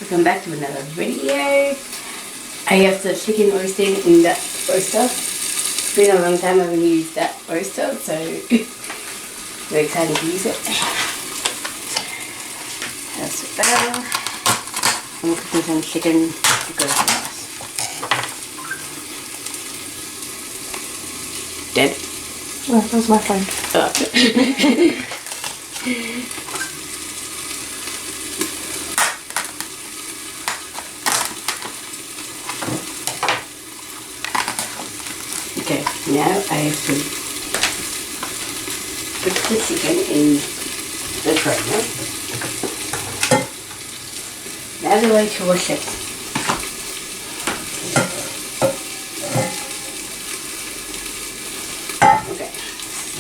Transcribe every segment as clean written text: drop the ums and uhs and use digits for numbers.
Welcome back to another video. I have the chicken oyster in that oyster. It's been a long time I haven't used that oyster, so we're excited to use it. That's it there. I'm cooking some chicken to go for us. Dead? Oh, that was my phone. Oh. Okay, now I have to put the chicken in the strainer. Now the way to wash it. Okay,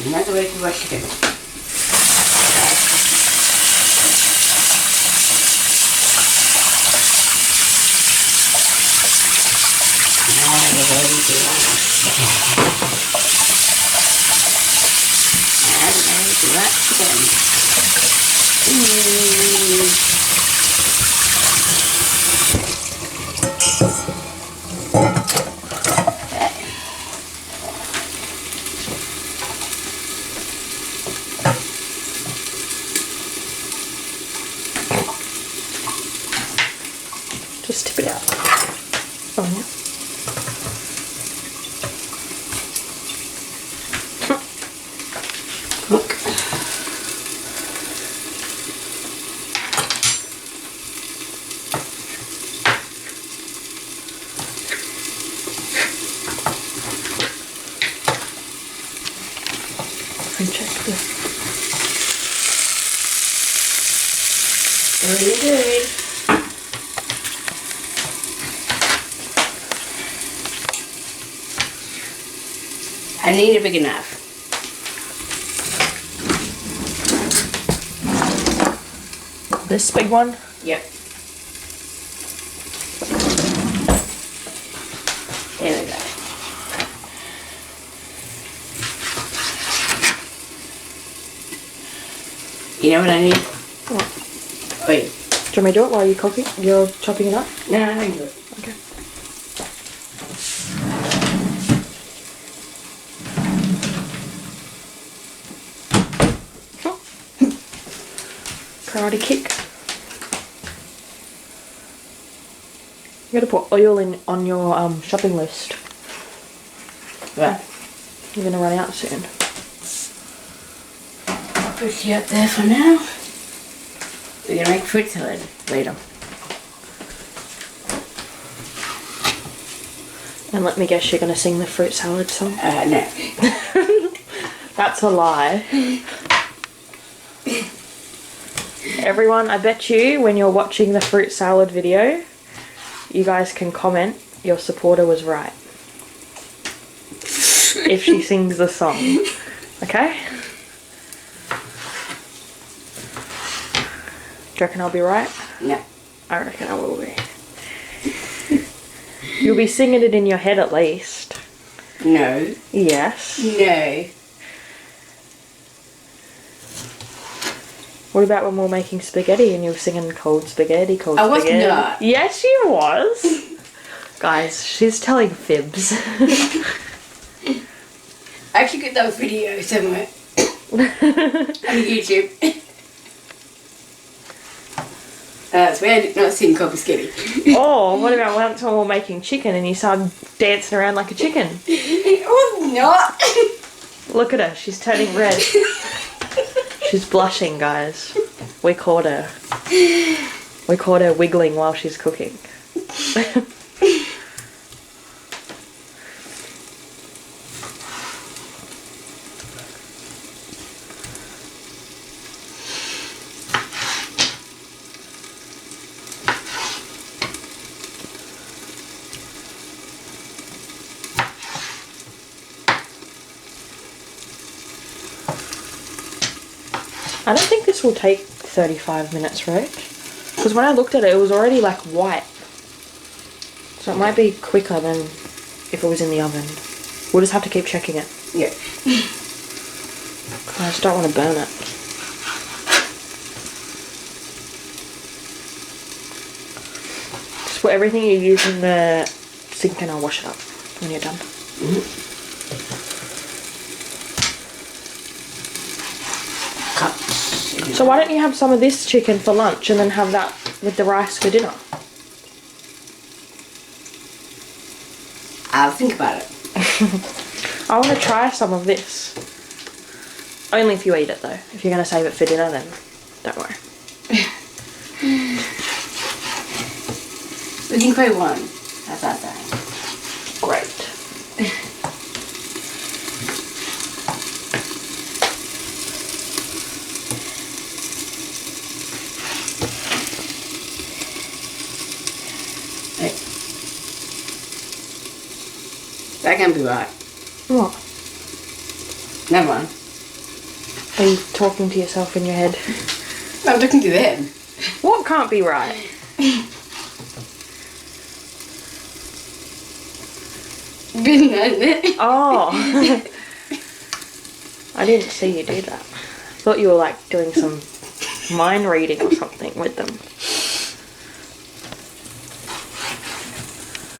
another way to wash chicken. Just tip it out. Oh, yeah. Look. And check this. Really good. I need a big enough. This big one? Yep. There we go. You know what I need? What? Wait. Do you want me to do it while you're chopping it up? No, I can do it. Okay. Karate kick. You gotta put oil in on your shopping list. Right. You're gonna run out soon. I'll put you up there for now. We're gonna make fruit salad later. And let me guess, you're gonna sing the fruit salad song? No. That's a lie. Everyone, I bet you when you're watching the fruit salad video, you guys can comment your supporter was right. If she sings the song. Okay? Do you reckon I'll be right? No. I reckon I will be. You'll be singing it in your head at least. No. Yes. No. What about when we were making spaghetti and you were singing cold spaghetti, cold I was spaghetti? not. Yes, you was. Guys, she's telling fibs. I actually got that video somewhere on YouTube. That's where I did not sing cold spaghetti. Or what about once when we were making chicken and you started dancing around like a chicken? It was not. Look at her, she's turning red. She's blushing, guys. We caught her. We caught her wiggling while she's cooking. I don't think this will take 35 minutes, right? Because when I looked at it, it was already like white. So it might be quicker than if it was in the oven. We'll just have to keep checking it. Yeah. I just don't want to burn it. put everything you use in the sink and I'll wash it up when you're done. Cut. So why don't you have some of this chicken for lunch and then have that with the rice for dinner? I'll think about it. I want to try some of this. Only if you eat it though. If you're going to save it for dinner, then don't worry. We can create one. How's that sound? Great. That can't be right. What? Never mind. Are you talking to yourself in your head? No, I'm talking to them. What can't be right? Been on it. Oh. I didn't see you do that. Thought you were like doing some mind reading or something with them.